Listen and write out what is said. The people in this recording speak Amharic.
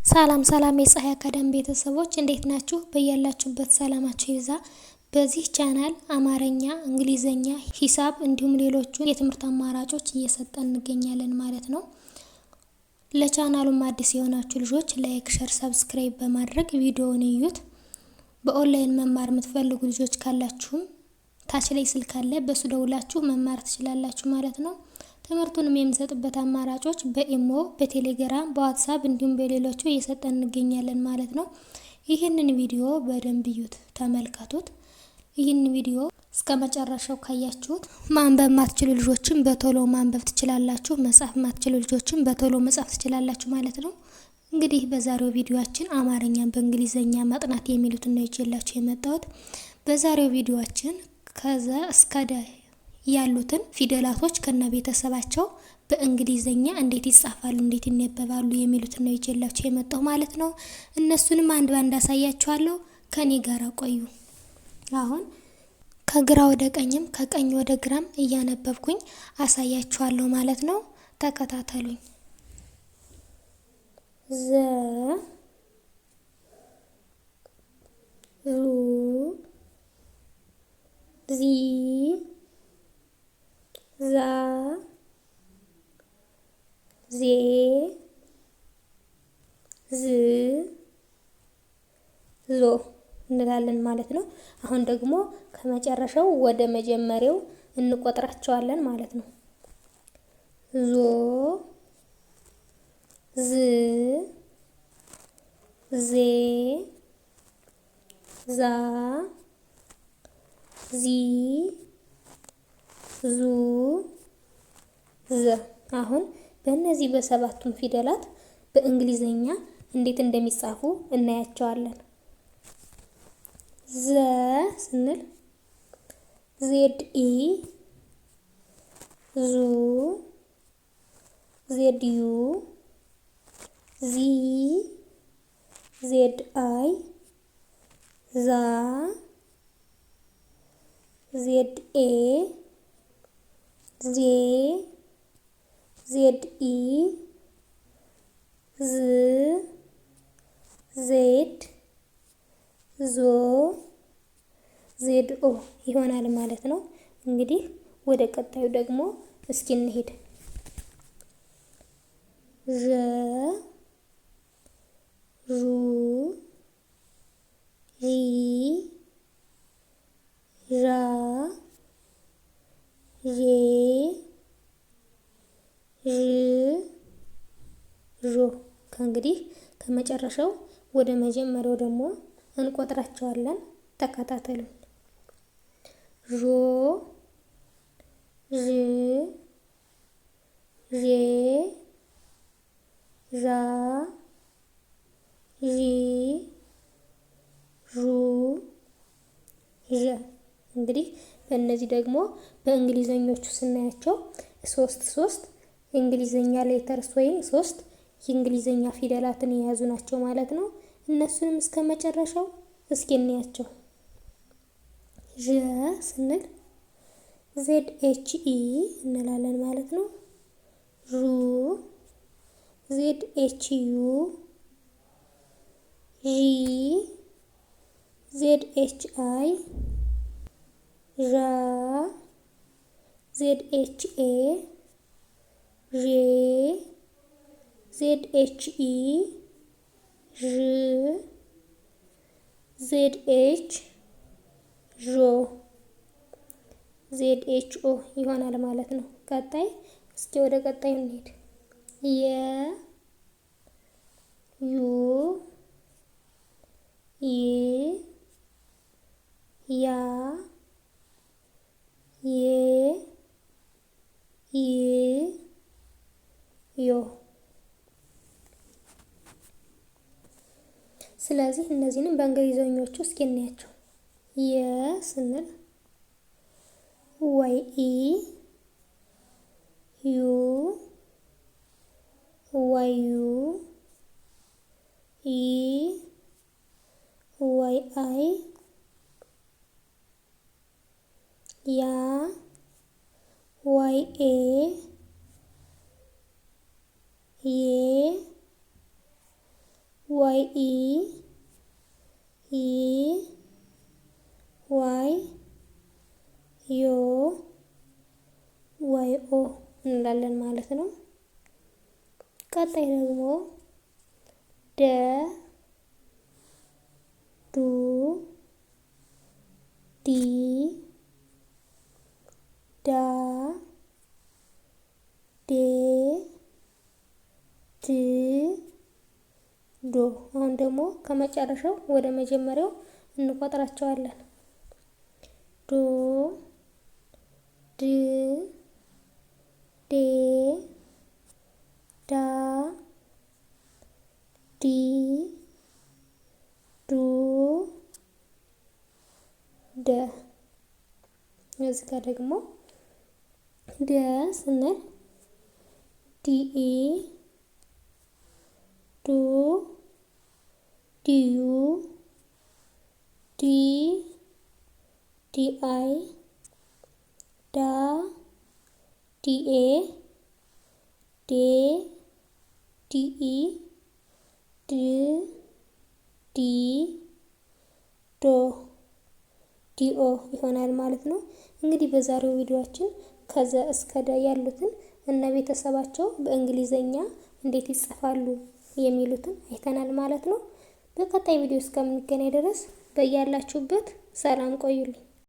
ሰላም ሰላም የፀሐይ አካዳሚ ቤተሰቦች እንዴት ናችሁ? በያላችሁበት ሰላማችሁ ይብዛ። በዚህ ቻናል አማርኛ፣ እንግሊዘኛ፣ ሂሳብ እንዲሁም ሌሎቹን የትምህርት አማራጮች እየሰጠን እንገኛለን ማለት ነው። ለቻናሉም አዲስ የሆናችሁ ልጆች ላይክ፣ ሸር፣ ሰብስክራይብ በማድረግ ቪዲዮውን እዩት። በኦንላይን መማር የምትፈልጉ ልጆች ካላችሁም ታች ላይ ስልክ አለ፣ በሱ ደውላችሁ መማር ትችላላችሁ ማለት ነው። ትምህርቱንም የምንሰጥበት አማራጮች በኢሞ፣ በቴሌግራም፣ በዋትስአፕ እንዲሁም በሌሎቹ እየሰጠን እንገኛለን ማለት ነው። ይህንን ቪዲዮ በደንብ እዩት፣ ተመልከቱት። ይህንን ቪዲዮ እስከ መጨረሻው ካያችሁት ማንበብ ማትችሉ ልጆችም በቶሎ ማንበብ ትችላላችሁ፣ መጻፍ ማትችሉ ልጆችም በቶሎ መጻፍ ትችላላችሁ ማለት ነው። እንግዲህ በዛሬው ቪዲዮአችን አማርኛን በእንግሊዘኛ ማጥናት የሚሉትን ነው ይዤላችሁ የመጣሁት። በዛሬው ቪዲዮአችን ከዘ እስከ ደ ያሉትን ፊደላቶች ከነ ቤተሰባቸው በእንግሊዘኛ እንዴት ይጻፋሉ፣ እንዴት ይነበባሉ የሚሉትን ነው ይዤላችሁ የመጣሁ ማለት ነው። እነሱንም አንድ ባንድ አሳያችኋለሁ። ከኔ ጋር ቆዩ። አሁን ከግራ ወደ ቀኝም ከቀኝ ወደ ግራም እያነበብኩኝ አሳያችኋለሁ ማለት ነው። ተከታተሉኝ። ዘ ዙ ዚ ዛ ዜ ዝ ዞ እንላለን ማለት ነው። አሁን ደግሞ ከመጨረሻው ወደ መጀመሪያው እንቆጥራቸዋለን ማለት ነው። ዞ ዝ ዜ ዛ ዚ ዙ ዘ። አሁን በእነዚህ በሰባቱም ፊደላት በእንግሊዘኛ እንዴት እንደሚጻፉ እናያቸዋለን። ዘ ስንል ዜድ ኢ፣ ዙ ዜድ ዩ፣ ዚ ዜድ አይ፣ ዛ ዜድ ኤ፣ ዜ ዜድ ኢ፣ ዝ ዜድ፣ ዞ ዜድ ኦ ይሆናል ማለት ነው። እንግዲህ ወደ ቀጣዩ ደግሞ እስኪ እንሄድ። ዠ ዡ ዢ ዣ ዤ ዥ ዦ። ከእንግዲህ ከመጨረሻው ወደ መጀመሪያው ደግሞ እንቆጥራቸዋለን። ተከታተሉን። ዦ ዥ ዤ ዣ ዢ ዡ ዠ። እንግዲህ በእነዚህ ደግሞ በእንግሊዘኞቹ ስናያቸው ሶስት የእንግሊዘኛ ሌተርስ ወይም ሶስት የእንግሊዘኛ ፊደላትን የያዙ ናቸው ማለት ነው። እነሱንም እስከ መጨረሻው እስኪ እንያቸው። ዠ ስንል ዜድ ኤች ኢ እንላለን ማለት ነው። ዡ ዜድ ኤች ዩ፣ ዢ ዜድ ኤች አይ፣ ዣ ዜድ ኤች ኤ፣ ዤ ዜድ ኤች ኢ፣ ዥ ዜድ ኤች፣ ዦ ዜድ ኤች ኦ ይሆናል ማለት ነው። ቀጣይ እስኪ ወደ ቀጣዩ እንሄድ። የ ዩ ይ ያ ዬ ይ ዮ። ስለዚህ እነዚህንም በእንግሊዘኞቹ እስኪ እናያቸው። የ ስንል ዋይ ኢ፣ ዩ ዋይ ዩ፣ ይ ዋይ አይ፣ ያ ዋይ ኤ ዬ ዋይ ኢ ኢ ዋይ ዮ ዋይ ኦ እንላለን ማለት ነው። ቀጣይ ደግሞ ደ ዱ ዲ ዳ ዴ ድ ዶ። አሁን ደግሞ ከመጨረሻው ወደ መጀመሪያው እንቆጥራቸዋለን። ዶ ድ ዴ ዳ ዲ ዱ ደ። እዚህ ጋር ደግሞ ደ ስንል ዲኢ ዱ ዲዩ ዲ ዲአይ ዳ ዲኤ ዴ ዲኢ ድ ዲ ዶ ዲኦ ይሆናል ማለት ነው። እንግዲህ በዛሬው ቪዲዮአችን ከዘ እስከ ደ ያሉትን እና ቤተሰባቸው በእንግሊዘኛ እንዴት ይጻፋሉ የሚሉትን አይተናል ማለት ነው። በቀጣይ ቪዲዮ እስከምንገናኝ ድረስ በያላችሁበት ሰላም ቆዩልኝ።